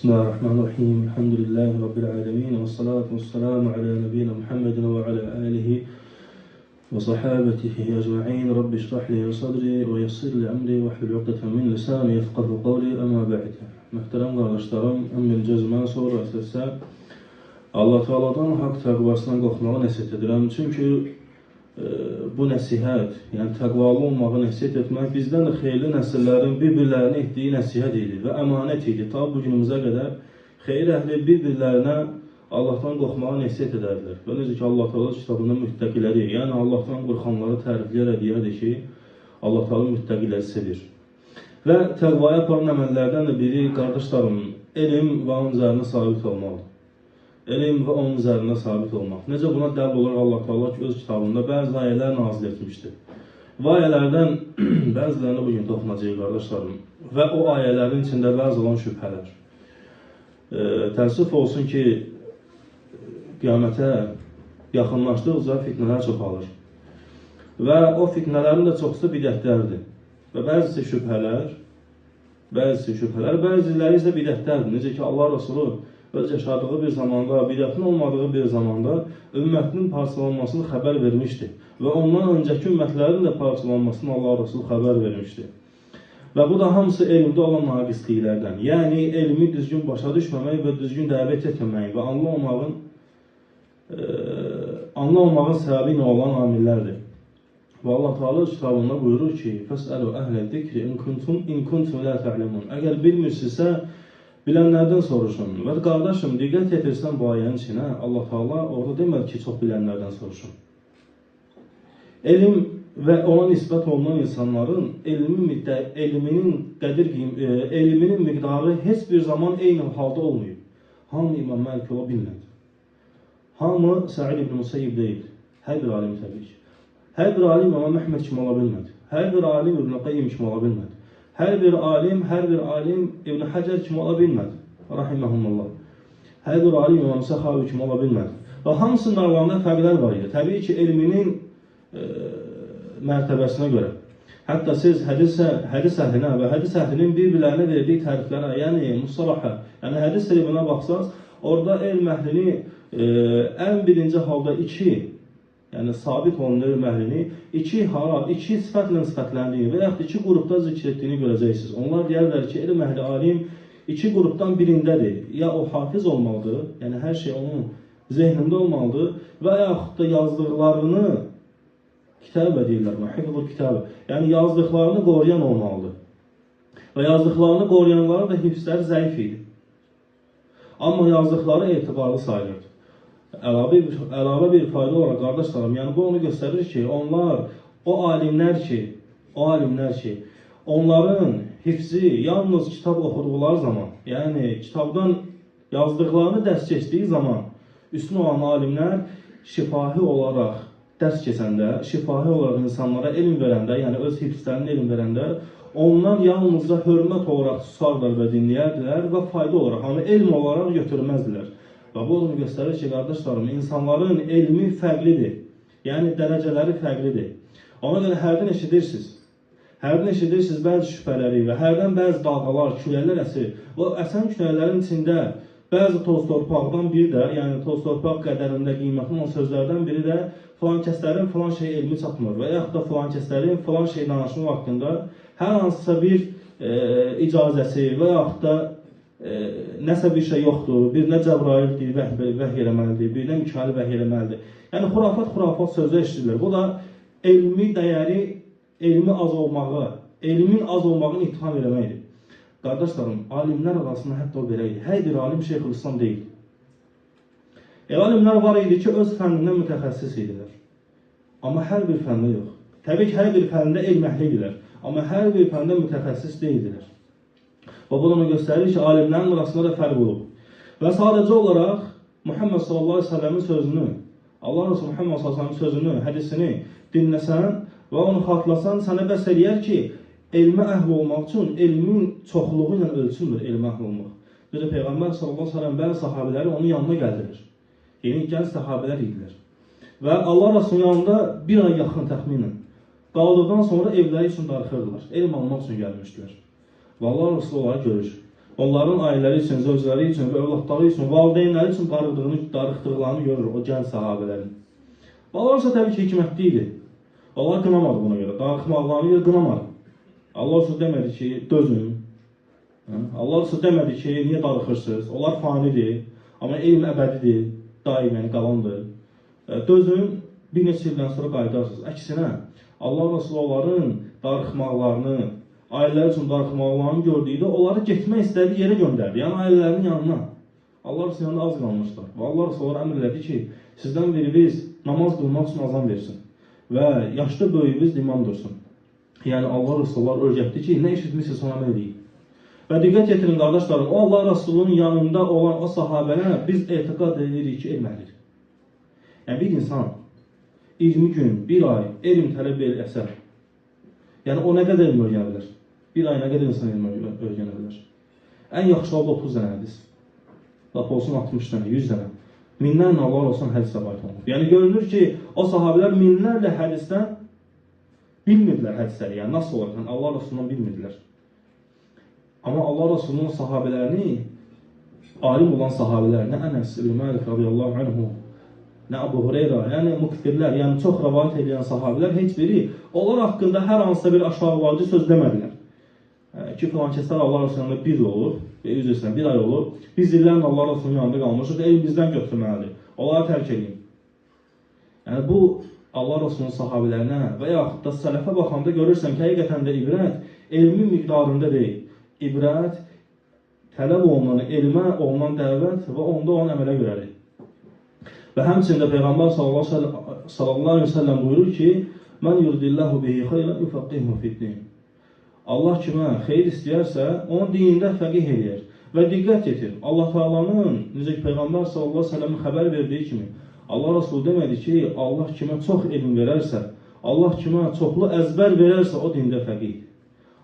Bismillahirrahmanirrahim. Elhamdülillahi Rabbil alemin. Ve salatu ve selamu ala nebiyyina Muhammedin ve ala alihi ve sahabetihi ecma'in. Rabbi şrah li sadri ve yassir li emri ve hlul uqdeten min lisani yefqahu qawli. Amma ba'd. Muhterem qardaşlarım, əmmil cəzmən sonra səsə Allah Teala'dan haqq təqvasından qorxmağı nəsihət edirəm. Çünki bu nəsihət, yəni təqvalı olmağı nəsihət etmək bizdən də xeyirli nəsillərin bir-birlərinə etdiyi nəsihət idi və əmanət idi. Ta bu günümüzə qədər xeyir əhli bir-birlərinə Allahdan qorxmağı nəsihət edərlər. Və necə ki Allah Teala kitabında müttəqiləri, yəni Allahdan qorxanları tərifləyərək deyərdi ki, Allah Teala müttəqiləri sevir. Və təqvaya aparan əməllərdən də biri, qardaşlarım, elm və onun üzərində sabit olmalıdır. Elm və onun üzərində sabit olmaq. Necə buna dəl olur Allah Teala ki, öz kitabında bəzi ayələr nazil etmişdir. Və ayələrdən bəzilərinə bugün toxunacaq qardaşlarım. Və o ayələrin içində bəzi olan şübhələr. Təəssüf olsun ki, qiyamətə yaxınlaşdıqca fitnələr çoxalır. Və o fitnələrin də çoxsu bidətlərdir. Və bəzisi şübhələr, bəziləri isə bidətlərdir. Necə ki, Allah Resulü öz yaşadığı bir zamanda, bidətin olmadığı bir zamanda ümmətinin parçalanmasını xəbər vermişdi. Və ondan öncəki ümmətlərin də parçalanmasını Allah Resulü xəbər vermişdi. Və bu da hamısı elmdə olan naqisliklərdən. Yəni, elmi düzgün başa düşməmək və düzgün dəvət etməmək və anlamamağın səbəbi ilə olan amillərdir. Və Allah Teala kitabında buyurur ki, فَسْأَلُوا أَهْلَ الذِّكْرِ إِنْ كُنْتُمْ لَا تَعْلَمُونَ Əgər bilmirsinizsə, bilənlərdən soruşun. Və qardaşım, diqqət etirsən bu ayənin içinə, Allah Teala orada demədi ki, çox bilənlərdən soruşun. Elm və ona nisbət olunan insanların elminin miqdarı heç bir zaman eyni halda olmuyor. Hamı İmam Məlik ola bilmədi. Hamı Sa'id ibn Musayyib deyil. Hər bir alim təbii ki. Hər bir alim İmam Əhməd kimi ola bilmədi. Hər bir alim İbn Qayyim kimi ola bilmədi. Hər bir alim İbn Həcər kimi ola bilmədi. Rahiməhumullah. Hər bir alim İmam Səxavi kimi ola bilmədi. Və hamısının aralarında fərqlər var idi. Təbii ki, elminin mərtəbəsinə görə. Hətta siz hədis əhlinə və hədis əhlinin bir-birlərinə verdiyi təriflərə, yəni musalaha, yəni hədis elminə baxsaq, orada elm əhlini ən birinci halda yəni sabit olan elm əhlini iki sifətlə sifətləndiyi və yaxud iki qrupda zikr etdiyini görəcəksiniz. Onlar deyərlər ki, elm əhli alim iki qrupdan birindədir. Ya o hafiz olmalıdır, yəni hər şey onun zehnində olmalıdır və yaxud da yazdıqlarını kitabə deyirlər, hifzul kitabə, yəni yazdıqlarını qoruyan olmalıdır. Və yazdıqlarını qoruyanların da hifzləri zəif idi. Amma yazdıqları etibarlı sayılırdı. Əlavə bir fayda olaraq qardaşlarım, yəni bu onu göstərir ki, o alimlər ki, onların hifzi yalnız kitab oxuduqları zaman, yəni kitabdan yazdıqlarını dərs keçdiyi zaman üstün olan alimlər şifahi olaraq dərs keçəndə, şifahi olaraq insanlara elm verəndə, yəni öz hifzlərini elm verəndə, ondan yalnızca hörmət olaraq susarlar və dinləyərdilər və fayda olaraq, amma elm olaraq götürməzdilər. Və bu onu göstərir ki, qardaşlarım, insanların elmi fərqlidir. Yəni, dərəcələri fərqlidir. Ona görə hərdən eşidirsiniz bəzi şübhələri və hərdən bəzi dalğalar, küləklər əsir. O əsən küləklərin içində bəzi toz torpaqdan biri də, yəni toz torpaq qədərində qiymətli olan sözlərdən biri də filan kəslərin filan şey elmi çatmır və yaxud da filan kəslərin filan şey danışmaq haqqında hər hansısa bir icazəsi və yaxud da nəsə bir şey yoxdur, birinə Cəbrail deyir, vəhy eləməlidir, birinə Mikail vəhy eləməlidir. Yəni, xurafat sözlər işləyirlər. Bu da elmi dəyəri, elmin az olmağını ittiham eləməkdir. Qardaşlarım, alimlər arasında hətta o belə idi. Hər bir alim Şeyxülislam deyil. Alimlər var idi ki, öz fənnindən mütəxəssis idilər. Amma hər bir fəndə yox. Təbii ki, hər bir fəndə elm əhli idilər. Amma hər bir fəndə mütəxəssis deyildilər. Və bu da onu göstərir ki, alimlərin arasında da fərq olub. Və sadəcə olaraq Muhammed sallallahu aleyhi ve sellemin sözünü, Allah Resulü Muhammed sallallahu aleyhi ve sellemin sözünü, hədisini dinləsən və onu xatlasan, sənə bəs eləyər ki, elmə əhl olmaq üçün elmin çoxluğu ilə ölçülmür elmə əhl olmaq. Bir də Peyğəmbər sallallahu aleyhi ve sellem bəzi sahabələri onun yanına gəldirir. Yeni gənc sahabələr idilər. Və Allah Resulü yanında bir ay yaxın təxminən qaldıqdan sonra evləri üçün darıxırdılar. Elm almaq üçün gəlmişdilər. Və Allah Resulü onları görür. Onların ailələri üçün, zövcləri üçün və övladları üçün, valideynləri üçün darıxdıqlarını görür o gənc sahabələrin. Allah təbii ki, hikmətli idi. Allah qınamadı buna görə, darıxmaqlarını görə qınamadı. Allah demədi ki, dözün. Allah demədi ki, niyə darıxırsınız? Onlar fanidir, amma elm əbədidir, daim qalandır. Dözün, bir neçə ildən sonra qayıdarsınız. Əksinə, Allah Resulü onların darıxmaqlarını, ailələr üçün darıxmaqlarını gördüyüdə onları getmək istədiyi yerə göndərdi. Yəni ailələrinin yanına. Allah Resulü yanında az qalmışlar. Və Allah Resulü onlara əmr elədi ki, sizdən biriniz namaz qılmaq üçün azan versin. Və yaşlı böyüyünüz imam dursun. Yəni Allah Resulü öyrətdi ki, nə eşitmişsiniz ona nə edin. Və diqqət yetirin qardaşlarım, o Allah Resulünün yanında olan o sahabələr biz etiqad edirik ki, elm əhlidir. Yəni bir insan 20 gün, 1 ay elm tələb eləsə, yəni o nə qədər elm öyrənə bilər? 1 ay nə qədər insan elm öyrənə bilər? Ən yaxşı oldu 30 dənə hədis. Lap olsun 60 dənə, 100 dənə. Minlərlə Allah olsun hədis rəvayət olunur. Yəni görünür ki, o sahabələr minlərlə hədisdən bilmirdilər hədisləri. Yəni nasıl olar? Yəni Allah Resulundan bilmirdilər. Amma Allah Resulunun sahabələrini, alim olan sahabələrini, Ənəs ibn Məlik radiyallahu anhu, nə Abu Hureyra, yəni muktirlər, yəni çox rəvayət edən sahabələr heç biri onlar haqqında hər hansısa bir aşağılayıcı söz demədilər. Ki filan kəslər Allah Resulundan bir olur, üzrəsən bir ay olur, biz illərlə Allah Resulunun yanında qalmışıq, elm bizdən götürməlidir, onları tərk edin. Yəni bu Allah Resulunun sahabələrinə və yaxud da sələfə baxanda görürsən ki, həqiqətən də ibrət elmin miqdarında deyil. İbrət tələb olunan elmə olunan dəvət və onda olan əmələ görədir. Və həmçində Peyğəmbər sallallahu aleyhi ve sellem buyurur ki, mən yuridillahu bihi xeyrən yufaqqihhu fid-din. Allah kimə xeyir istəyərsə, onun dinində fəqih eləyər. Və diqqət etir, Allah Taala'nın necə ki Peyğəmbər sallallahu aleyhi ve sellemin xəbər verdiyi kimi, Allah Resulü demədi ki, Allah kimə çox elm verərsə, Allah kimə çoxlu əzbər verərsə, o dində fəqihdir.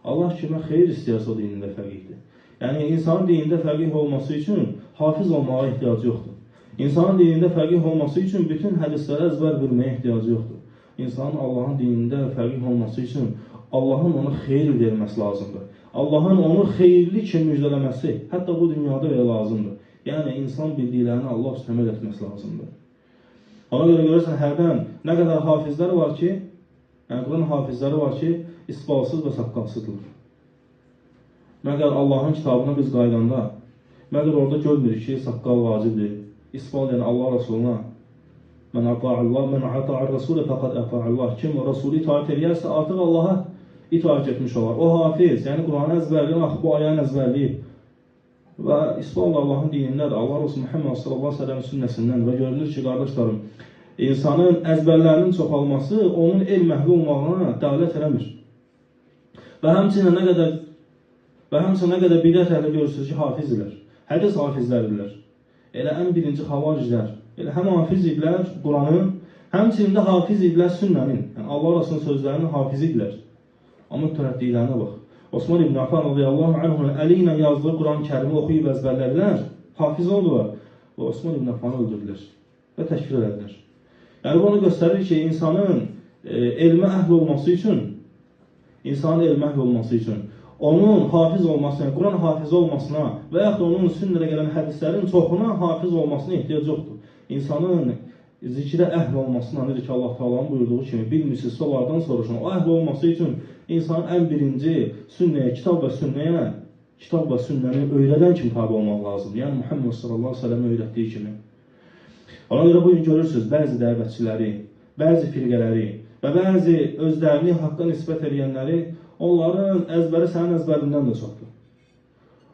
Allah kimə xeyir istəyərsə, o dinində fəqihdir. Yəni, insanın dinində fəqih olması üçün hafiz olmağa ehtiyacı yoxdur. İnsanın dinində fəqih olması üçün bütün hədislərə əzbər bilməyə ehtiyacı yoxdur. İnsanın Allahın dinində fəqih olması üçün Allahın ona xeyir verməsi lazımdır. Allahın onu xeyirli kimi müjdələməsi, hətta bu dünyada belə lazımdır. Yəni, insan bildiklərini Allah üstə əməl etməsi lazımdır. Ona görə görürsən, hərdən nə qədər hafizlər var ki, yəni Quran hafizləri var ki, isbalsız və saqqalsıdırlar. Məgər Allahın kitabına biz qaydanda, məgər orada görmürük ki, saqqal vacibdir. İsbal yəni Allah Resuluna, mən ata'ar Rasulə fəqad ata'allah. Kim Rasulü itaat edərsə, artıq Allaha itaat etmiş olar. O hafiz, yəni Quranı əzbərləyib, bu ayəni əzbərləyib. Və İsbal da Allahın dinindədir. Allah Resulü Muhammed sallallahu aleyhi ve sellem sünnəsindən və görünür ki, qardaşlarım, insanın əzbərlərinin çoxalması onun elm əhli olmağına dəvət eləmir. Və həmçinin nə qədər bidət əhli görürsünüz ki, hafizdirlər. Hədis hafizləridirlər. Elə ən birinci xavariclər. Elə həm hafiz idilər Quranın, həmçinin də hafiz idilər sünnənin. Yəni Allah Resulünün sözlərinin hafizidirlər. Amma törətdiklərinə bax. Osman ibn Affan radiyallahu anhunun əli ilə yazdığı Quran-ı Kərimi oxuyub əzbərlədilər, hafiz oldular və Osman ibn Affanı öldürdülər və təkfir elədilər. Yəni bunu göstərir ki, insanın elmə əhl olması üçün, onun hafiz olmasına, Quran hafiz olmasına və yaxud da onun sünnədə gələn hədislərin çoxuna hafiz olmasına ehtiyac yoxdur. İnsanın zikrə əhl olmasına, necə ki Allah Taala'nın buyurduğu kimi, bilmirsinizsə onlardan soruşun. O əhl olması üçün insanın ən birinci sünnəyə, kitab və sünnəni öyrədən kimi tabi olmaq lazımdır. Yəni Muhammed sallallahu aleyhi ve sellem öyrətdiyi kimi. Ona görə bugün görürsünüz, bəzi dəvətçiləri, bəzi firqələri və bəzi özlərini haqqa nisbət edənləri, onların əzbəri sənin əzbərindən də çoxdur.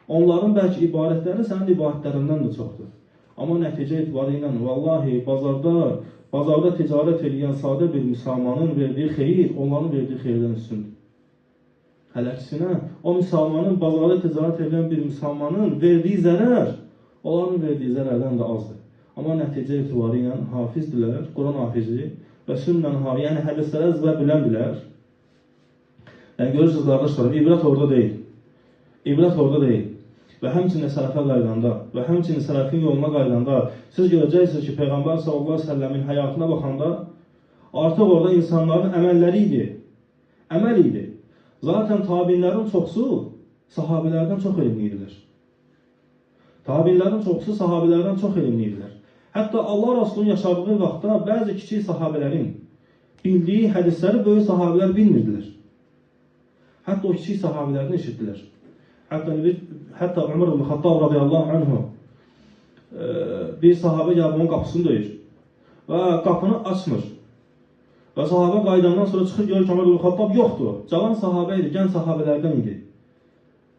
Onların bəlkə ibarətləri sənin ibarətlərindən də çoxdur. Amma nəticə etibarı ilə, vallahi, bazarda ticarət edən sadə bir müsəlmanın verdiyi xeyir, onların verdiyi xeyirdən üstündür. Hələksinə, o müsəlmanın, bazarda ticarət edən bir müsəlmanın verdiyi zərər, onların verdiyi zərərdən də azdır. Amma nəticə etibarı ilə hafizdirlər, Quran hafizi və sünnən hafizi, yəni hədisləri əzbər biləndirlər. Yəni görürsünüz qardaşlarım, ibrət orada deyil. İbrət orada deyil. Və həmçinin sələfə qaydanda və həmçinin sələfin yoluna qaydanda siz görəcəksiniz ki, Peyğəmbər sallallahu aleyhi ve sellemin həyatına baxanda artıq orada insanların əməlləri idi. Əməl idi. Zaten tabinlərin çoxsu sahabələrdən çox elmli idilər. Tabiinlərin çoxusu sahabelərdən çox elmli idilər. Hətta Allah Rasulunun yaşadığı vaxtda bəzi kiçik sahabələrin bildiyi hədisləri böyük sahabelər bilmirdilər. Hətta o kiçik sahabelərdən eşitdilər. Hətta Ömər ibn Xattab radiyallahu anhu bir sahabə gəlib onun qapısını döyür və qapını açmır. Və sahabə qayıdandan sonra çıxır, görür ki, Ömər ibn Xattab yoxdur. Cavan sahabə idi, gənc sahabələrdən idi.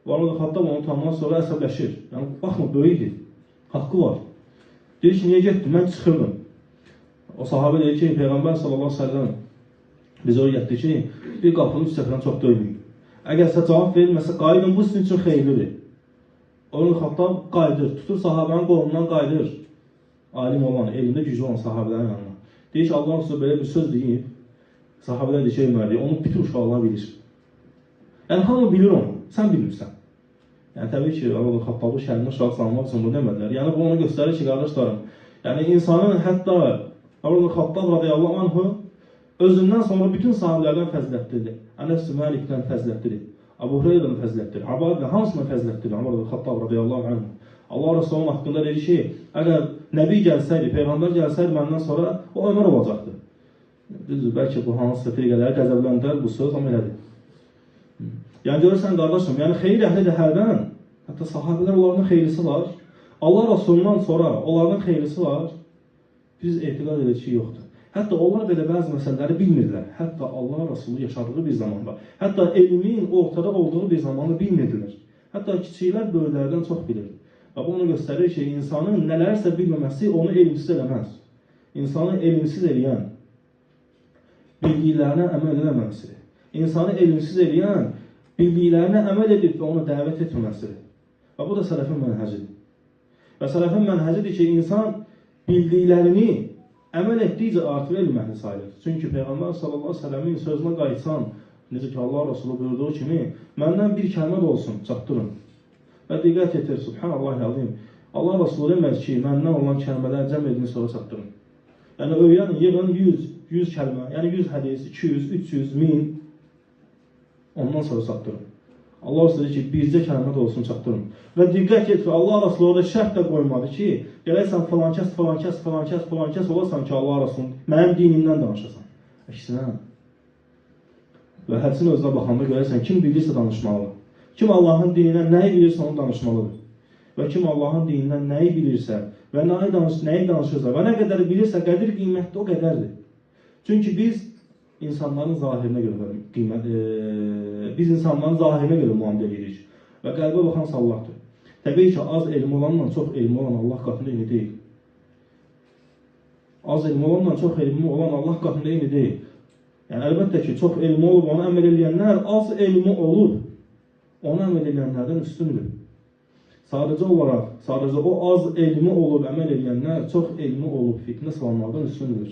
Ömər ibn Xattab onu tanıdan sonra əsəbləşir. Yəni, baxma, böyük idi, haqqı var. Deyir ki, niyə getdim? Mən çıxırdım. O sahabə deyir ki, Peyğəmbər sallallahu aleyhi ve sellem bizə öyrətdi ki, bir qapının üç səfərdən çox döyməyin. Əgər sizə cavab verilməsə, qayıdın, bu sizin üçün xeyirlidir. Ömər ibn Xattab qayıdır, tutur sahabənin qolundan qayıdır. Alim olan, elində güclü olan sahabələrin yanına. Deyir ki, Allah sizə belə bir söz deyib, sahabələr deyir ki, Ömər, onu bütün uşaqlar bilir. Yəni, hamı bilir onu, sən bilmirsən. Yəni, təbii ki, Ömər ibn Xattabı şərrini uşaq salmaq üçün bu demədilər. Yəni, bu onu göstərir ki, qardaşlarım, yəni, insanın hətta Ömər ibn Xattab radiyallahu anhu özündən sonra bütün sahabələrdən fəzilətlidir. Ənəs Məlikdən fəzilətlidir. Əbu Hüreyrədən fəzilətlidir. Abadlə hamısından fəzilətlidir Ömər ibn Xattab radiyallahu anhu. Allah Resulü'nün haqqında dedi ki, əgər Nəbi gəlsəydi, Peyğəmbər gəlsəydi məndən sonra o Ömər olacaqdı. Düzdür, bəlkə bu hansı firqələri qəzəbləndirər bu söz, amma elədir. Yəni görürsən qardaşım, yəni xeyir əhli də hərdən, hətta sahabələr onların xeyrisi var. Allah Resulü'ndan sonra onların xeyrisi var. Biz etiqad edirik ki, yoxdur. Hətta onlar belə bəzi məsələləri bilmirlər. Hətta Allah Resulü yaşadığı bir zamanda, hətta elmin ortada olduğu bir zamanda bilmirdilər. Hətta kiçiklər böyüklərdən çox bilir. Və bu onu göstərir ki, insanın nələrsə bilməməsi onu elmsiz eləməz. İnsanı elmsiz eləyən bildiklərinə əməl eləməməsidir. İnsanı elmsiz eləyən bildiklərinə əməl edib və ona dəvət etməməsidir. Və bu da sələfin mənhəcidir. Və sələfin mənhəcidir ki, insan bildiklərini əməl etdikcə artır elm əhli sayılır. Çünki Peyğəmbər sallallahu aleyhi ve sellemin sözünə qayıtsan, necə ki Allah Resulü buyurduğu kimi, məndən bir kəlmə də olsun, çatdırın. Və diqqət etir, subhanallahi azim. Allah Resulü deməz ki, məndən olan kəlmələr cəm edin, sonra çatdırın. Yəni, öyrənin, yığın 100 kəlmə, yəni 100 hədis, 200, 300, 1000, ondan sonra çatdırın. Allah Resulü deyir ki, bircə kəlmə də olsun, çatdırın. Və diqqət etir, Allah Resulü orada şərt də qoymadı ki, gələksən filan kəs olasan ki, Allah Resulü mənim dinimdən danışasan. Əksinə. Və hədisin özünə baxanda görərsən, kim bilirsə danışmalıdır. Kim Allahın dinindən nəyi bilirsə onu danışmalıdır. Və kim Allahın dinindən nəyi bilirsə və nəyi danışırsa və nə qədər bilirsə, qədir qiymətli o qədərdir. Çünki biz insanların zahirinə görə müamilə edirik. Və qəlbə baxan Allahdır. Təbii ki, az elmi olanla çox elmi olan Allah qatında eyni deyil. Az elmi olanla çox elmi olan Allah qatında eyni deyil. Yəni, əlbəttə ki, çox elmi olub, onu əməl edənlər az elmi olub, onu əməl edənlərdən üstündür. Sadəcə o az elmi olub, əməl edənlər çox elmi olub, fitnə salanlardan üstündür.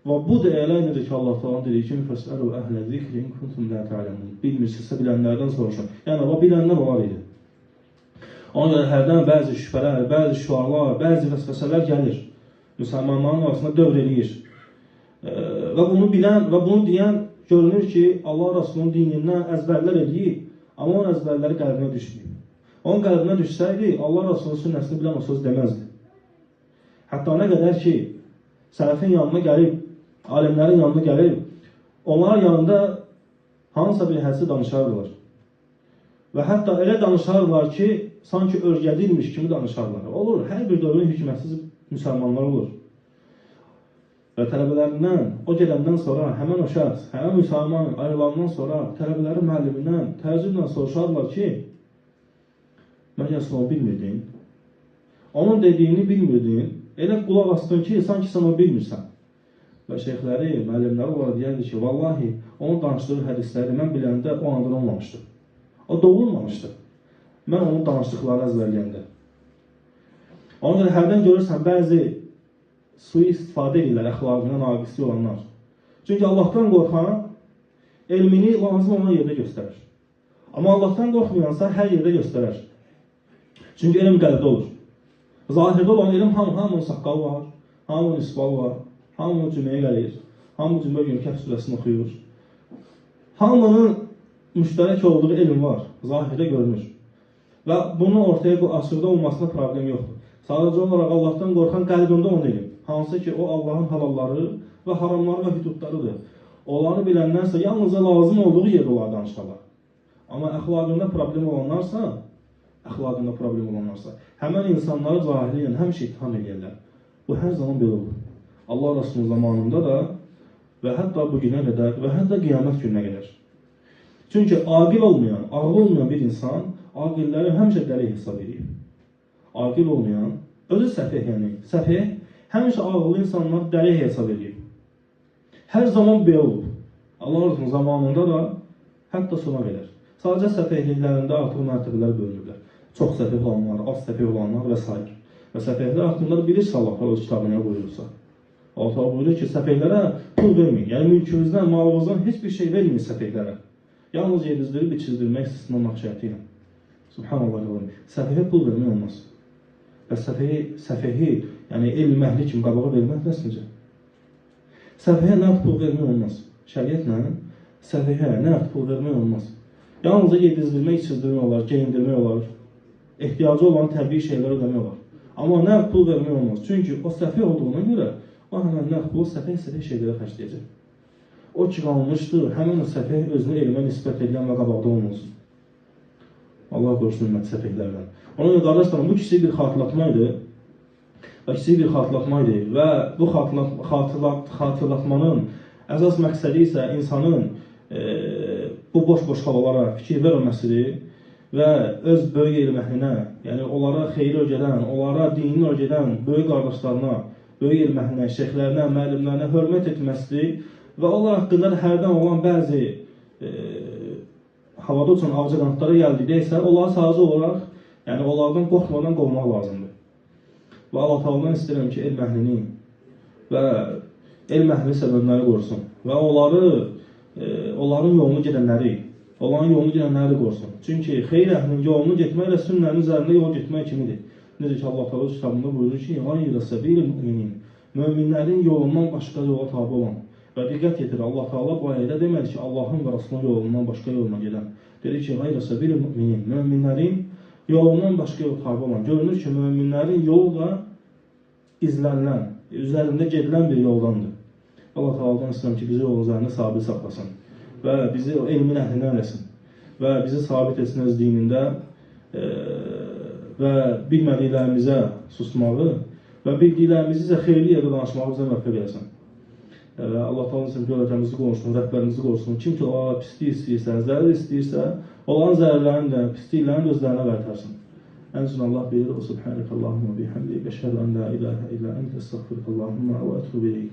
Və bu da elə necə ki, Allah Teala deyir ki, "Fəsəlu əhlə zikrin kuntum la ta'lemun." Bilmirsinizsə bilənlərdən soruşun. Yəni, o bilənlər olar idi. Ona görə hərdən bəzi şübhələr, bəzi şüarlar, bəzi vəsvəsələr gəlir. Müsəlmanların arasında dövr eləyir. Və bunu bilən və bunu deyən görünür ki, Allah Rasulunun dinindən əzbərlər eləyib, amma onun əzbərləri qəlbinə düşməyib. Onun qəlbinə düşsəydi, Allah Rasulunun sünnəsini bilən o söz deməzdi. Hətta nə qədər ki, sələfin yanına gəlib, alimlərin yanına gəlib, onlar yanında hansısa bir hədisi danışardılar. Və hətta elə danışardılar ki, sanki örgədilmiş kimi danışardılar. Olur, hər bir dövrün hikmətsiz müsəlmanlar olur. Və tələbələrindən, o gedəndən sonra həmən o şəxs, həmən müsəlman ayrılandan sonra tələbələri müəllimindən təəccüblə soruşarlar ki, məgər sən onu bilmirdin? Onun dediyini bilmirdin, elə qulaq astın ki, sanki sən onu bilmirsən. Və şeyxləri, müəllimləri olaraq deyərdi ki, vallahi, onun danışdığı hədisləri mən biləndə o andan olmamışdı. O doğulmamışdı. Mən onun danışdıqlarını əzbərləyəndə. Ona görə hərdən görürsən, bəzi sui-istifadə edirlər əxlaqına naqisli olanlar. Çünki Allahdan qorxan, elmini lazım olan yerdə göstərir. Amma Allahdan qorxmayansa hər yerdə göstərir. Çünki elm qəlbdə olur. Zahirdə olan elm hamının saqqalı var, hamının isbalı var, hamının cüməyə gəlir, hamının cümə günü Kəhf surəsini oxuyur. Hamının müştərək olduğu elm var, zahirdə görünür. Və bunu ortaya asırda olmasına problem yoxdur. Sadəcə olaraq Allahdan qorxan qəlbində onu elm. Hansı ki, o Allahın halalları və haramları və hüdudlarıdır. Onları bilənlərsə yalnızca lazım olduğu yerdə onları danışarlar. Amma əxlaqında problem olanlarsa, həmən insanları cahiliylə həmişə ittiham edirlər. Bu hər zaman belə olur. Allah Rasulunun zamanında da və hətta bu günə qədər və hətta qiyamət gününə qədər. Çünki aqil olmayan, ağlı olmayan bir insan aqilləri həmişə dəli hesab edir. Aqil olmayan, özü səfeh yəni, səfeh həmişə ağıllı insanlar dəli hesab edir. Hər zaman belə olur. Allah Rasulunun zamanında da hətta sona qədər. Sadəcə səfehliklərində artıq mərtəbələr bölünürlər. Çox səfeh olanlar, az səfeh olanlar və s. Və səfehlər haqqında bilirsə Allah öz kitabına buyurursa. Allah buyurur ki, səfehlərə pul verməyin. Yəni mülkünüzdən, malınızdan heç bir şey verməyin səfehlərə. Yalnız yedizdirib, içizdirmək istisna şərti ilə. Subhanallah. Səfehə pul vermək olmaz. Və səfehi, yəni elm əhli kimi qabağa vermək nəsəcə? Səfehə nə pul vermək olmaz. Şəriətlə səfehə nə pul vermək olmaz. Yalnızca yedizdirmək, içizdirmək olar, geyindirmək olar. Ehtiyacı olan təbii şeylər ödəmək olar. Amma nə pul vermək olmaz. Çünki o səfeh olduğuna görə o həmən nə pulu səfeh şeylərə xərcləyəcək. O ki qalmışdır, həmən o səfeh özünü elmə nisbət edən və qabaqda olmasın. Allah qorusun ümmət səfehlərdən. Ona görə qardaşlarım, bu kiçik bir xatırlatma idi və bu xatırlatmanın əsas məqsədi isə insanın bu boş-boş havalara fikir verməməsidir və öz böyük elm əhlinə, yəni onlara xeyri öyrədən, onlara dinini öyrədən böyük qardaşlarına, böyük elm əhlinə, şeyxlərinə, müəllimlərinə hörmət etməsidir və onlar haqqında hərdən olan bəzi havada uçan avcı qanadlara gəldikdə isə onları sadəcə olaraq, yəni onlardan qorxmadan qovmaq lazımdır. Və Allah Taala'dan istəyirəm ki, elm əhlini və elm əhli səbəbləri qorusun və onların yolunu gedənləri qorusun. Çünki xeyr əhlinin yolunu getməklə sünnənin üzərində yol getmək kimidir. Necə ki, Allah Taala kitabında buyurur ki, "Gayra sabilil mu'minin." Möminlərin yolundan başqa yola tabe olan. Və diqqət yetirir, Allah Taala bu ayədə demədi ki, Allahın və Rasulunun yolundan başqa yoluna gedən. Dedi ki, "Gayra sabilil mu'minin." Möminlərin yolundan başqa yol tabe olan. Görünür ki, möminlərin yolu da izlənilən, üzərində gedilən bir yoldandır. Allah Taala'dan istəyirəm ki, bizi yolun üzərində sabit saxlasın və bizi elmin əhlindən eləsin və bizi sabit etsin öz dinində və bilmədiklərimizə susmağı və bildiklərimizi isə xeyirli yerdə danışmağı bizə müvəffəq eləsin. Allah Taala'nın sizin görəcəyimizi qorusun, rəhbərimizi qorusun. Kim ki, onlara pislik istəyirsə, zərər istəyirsə, onların zərərlərini də, pisliklərini də özlərinə qaytarsın. En son Allah bilir, Subhaneke Allahumma bihamdik, eşhedü en la ilahe illa ente, estağfiruke Allahumma ve etûbü ileyk.